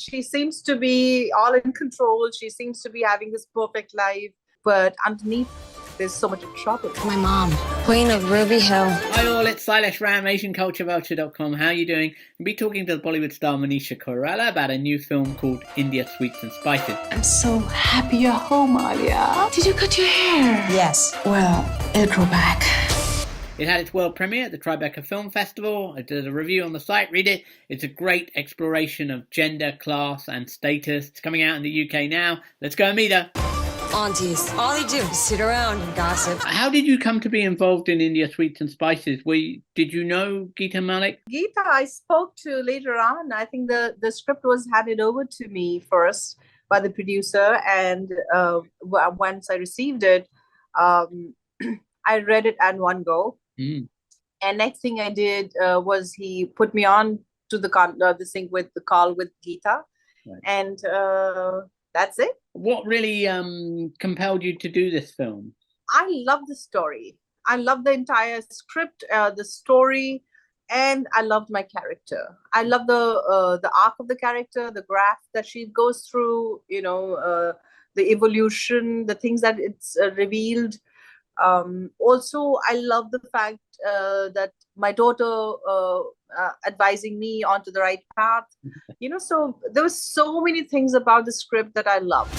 she seems to be all in control. She seems to be having this perfect life. But underneath, there's so much trouble. My mom, Queen of Ruby Hill. Hi all, it's Sailesh Ram, AsianCultureVulture.com. How are you doing? We'll be talking to the Bollywood star Manisha Koirala about a new film called India Sweets and Spices. I'm so happy you're home, Alia. Did you cut your hair? Yes. Well, it'll grow back. It had its world premiere at the Tribeca Film Festival. I did a review on the site, read it. It's a great exploration of gender, class and status. It's coming out in the UK now. Let's go and meet her. Aunties. All they do is sit around and gossip. How did you come to be involved in India Sweets and Spices? Did you know Geeta Malik? Geeta, I spoke to later on. I think the script was handed over to me first by the producer. And once I received it, I read it at one go. Mm. And next thing I did was he put me on to the call with Geeta. Right. And that's it. What really compelled you to do this film? I love the story. I love the entire script, the story, and I loved my character. I love the arc of the character, the graph that she goes through, the evolution, the things that it's revealed. Also, I love the fact that my daughter advising me onto the right path. So there were so many things about the script that I loved.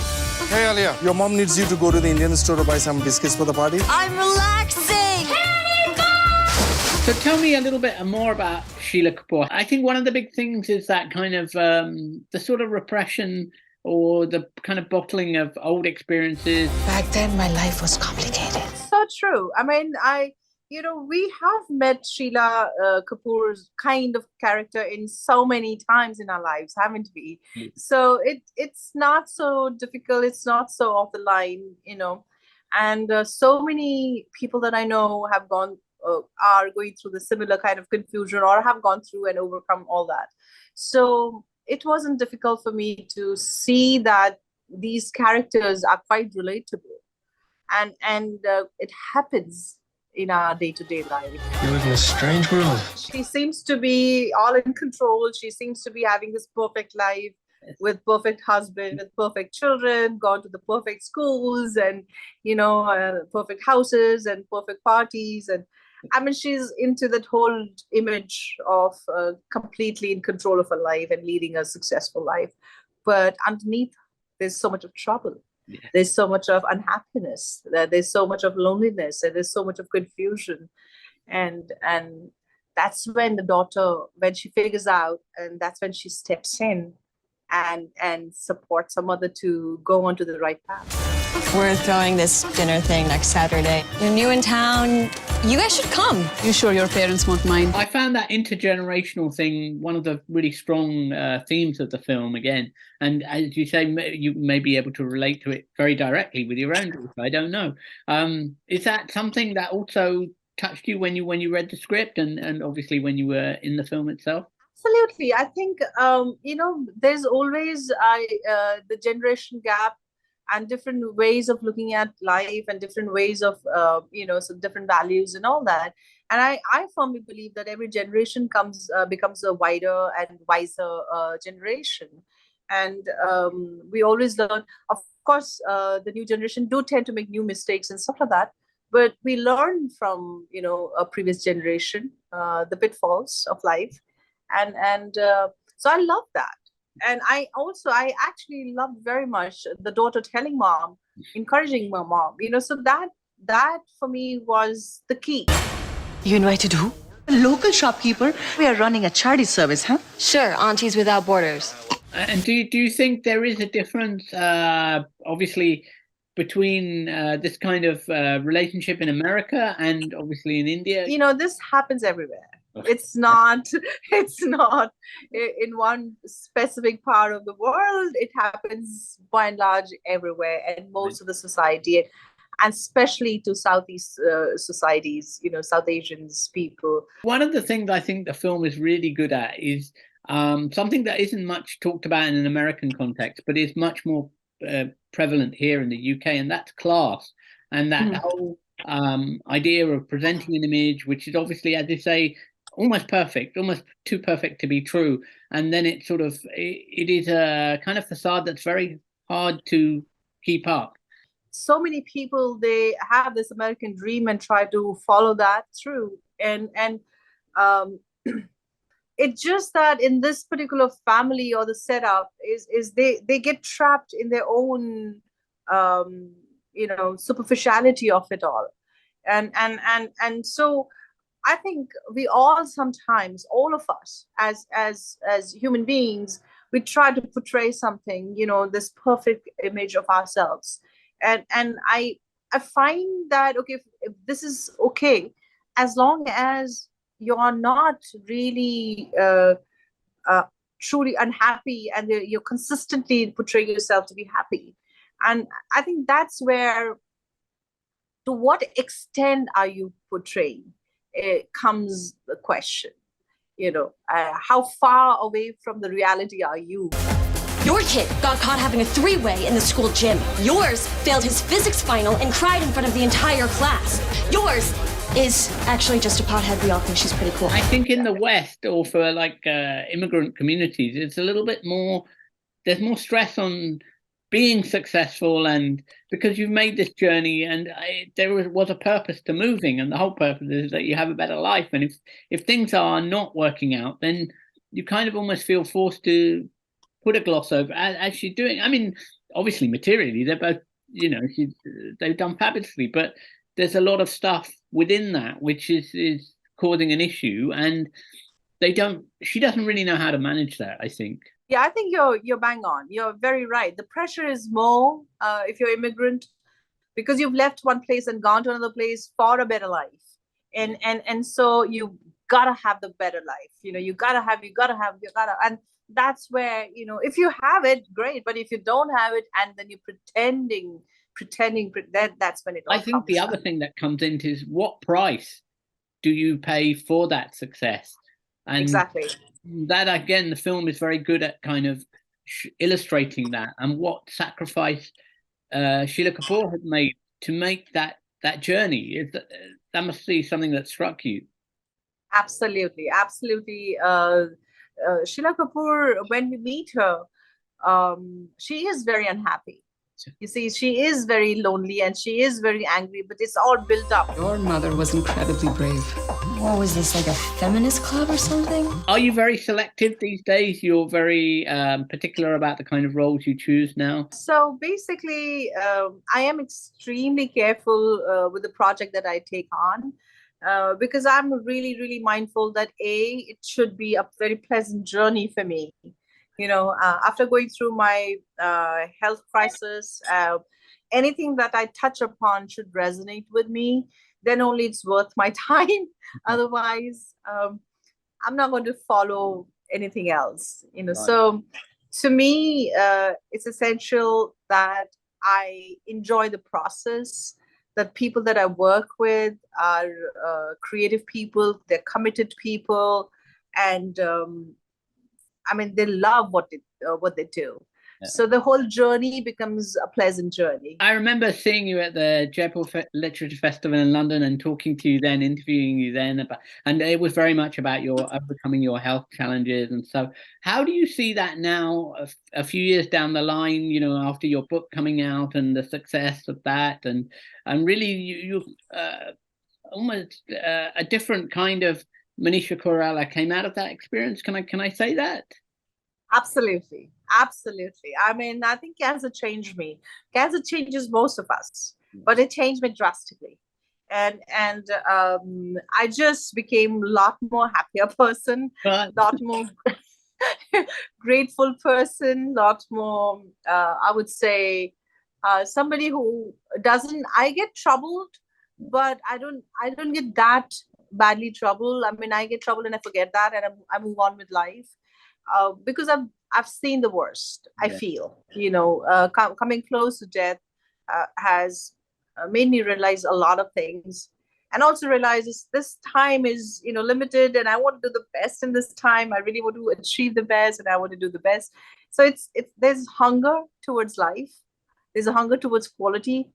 Hey, Alia, your mom needs you to go to the Indian store to buy some biscuits for the party. I'm relaxing. So tell me a little bit more about Sheila Kapoor. I think one of the big things is that kind of the sort of repression or the kind of bottling of old experiences. Back then, my life was complicated. So true. I mean, we have met Sheila Kapoor's kind of character in so many times in our lives, haven't we? Mm. So it's not so difficult. It's not so off the line, And so many people that I know have are going through the similar kind of confusion or have gone through and overcome all that. So it wasn't difficult for me to see that these characters are quite relatable, and it happens in our day-to-day life. You live in a strange world. She seems to be all in control. She seems to be having this perfect life with perfect husband, with perfect children, gone to the perfect schools and, perfect houses and perfect parties. And I mean, she's into that whole image of completely in control of her life and leading a successful life. But underneath, there's so much of trouble. Yeah. There's so much of unhappiness. There's so much of loneliness. And there's so much of confusion. And that's when the daughter, when she figures out, and that's when she steps in and supports her mother to go onto the right path. We're throwing this dinner thing next Saturday. You're new in town. You guys should come. You sure your parents won't mind? I found that intergenerational thing one of the really strong themes of the film again. And as you say, you may be able to relate to it very directly with your own daughter. I don't know. Is that something that also touched you when you read the script and obviously when you were in the film itself? Absolutely. I think, there's always the generation gap and different ways of looking at life and different ways of, some different values and all that. And I firmly believe that every generation becomes a wider and wiser generation. And we always learn, of course, the new generation do tend to make new mistakes and stuff like that. But we learn from, a previous generation, the pitfalls of life. And so I love that. And I actually loved very much the daughter telling mom, encouraging my mom, so that for me was the key. You invited who? A local shopkeeper. We are running a charity service, huh? Sure, Aunties Without Borders. And do you think there is a difference, obviously, between this kind of relationship in America and obviously in India? This happens everywhere. It's not in one specific part of the world. It happens by and large everywhere and most of the society, and especially to Southeast societies, South Asians people. One of the things I think the film is really good at is something that isn't much talked about in an American context, but is much more prevalent here in the UK, and that's class. And that whole idea of presenting an image, which is obviously, as you say, almost perfect, almost too perfect to be true, and then it sort of it is a kind of facade that's very hard to keep up. So many people, they have this American dream and try to follow that through, and um, it's just that in this particular family or the setup is they get trapped in their own superficiality of it all, and so I think we all sometimes, all of us as human beings, we try to portray something, this perfect image of ourselves, and I find that okay, if this is okay, as long as you're not really truly unhappy and you're consistently portraying yourself to be happy. And I think that's where, to what extent are you portraying, comes the question. How far away from the reality are you? Your kid got caught having a three-way in the school gym. Yours failed his physics final and cried in front of the entire class. Yours is actually just a pothead. We all think she's pretty cool. I think in the West, or for like immigrant communities, it's a little bit more, there's more stress on being successful, and because you've made this journey, and there was a purpose to moving, and the whole purpose is that you have a better life. And if things are not working out, then you kind of almost feel forced to put a gloss over, as she's doing. I mean, obviously materially they're both, they've done fabulously, but there's a lot of stuff within that which is causing an issue, and she doesn't really know how to manage that, I think. Yeah, I think you're bang on. You're very right. The pressure is more if you're immigrant, because you've left one place and gone to another place for a better life, and so you gotta have the better life. You gotta, and that's where, if you have it, great. But if you don't have it, and then you're pretending, that's when it all I think the other thing that comes into is, what price do you pay for that success? And exactly. That, again, the film is very good at kind of illustrating that, and what sacrifice Sheila Kapoor has made to make that journey. That must be something that struck you. Absolutely. Sheila Kapoor, when we meet her, she is very unhappy. You see, she is very lonely and she is very angry, but it's all built up. Your mother was incredibly brave. What was this, like a feminist club or something? Are you very selective these days? You're very particular about the kind of roles you choose now? So basically, I am extremely careful with the project that I take on. Because I'm really, really mindful that it should be a very pleasant journey for me. After going through my health crisis, anything that I touch upon should resonate with me. Then only it's worth my time. Otherwise, I'm not going to follow anything else. Right. So to me, it's essential that I enjoy the process. That people that I work with are creative people, they're committed people, and they love what they do. Yeah. So the whole journey becomes a pleasant journey. I remember seeing you at the Jaipur Literature Festival in London and talking to you then, interviewing you then, and it was very much about your overcoming your health challenges. And so how do you see that now, a few years down the line, after your book coming out and the success of that, and really you almost a different kind of Manisha Koirala came out of that experience? Can I say that? Absolutely. I think cancer changed me. Cancer changes most of us, but it changed me drastically. And I just became a lot more happier person, a lot more grateful person, a lot more, I would say, somebody who doesn't, I get troubled, but I don't get that badly troubled. I get troubled and I forget that, and I move on with life. Because I've seen the worst. I feel, coming close to death has made me realize a lot of things, and also realizes this time is limited, and I want to do the best in this time. I really want to achieve the best, and I want to do the best. So it's there's hunger towards life. There's a hunger towards quality.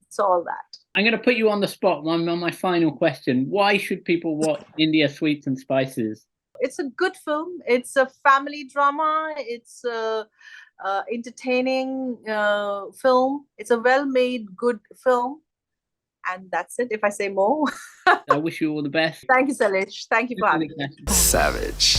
It's all that. I'm going to put you on the spot. On my final question. Why should people watch India Sweets and Spices? It's a good film. It's a family drama. It's a entertaining film. It's a well-made, good film. And that's it, if I say more. I wish you all the best. Thank you, Sailesh. Thank you for having me. Savage.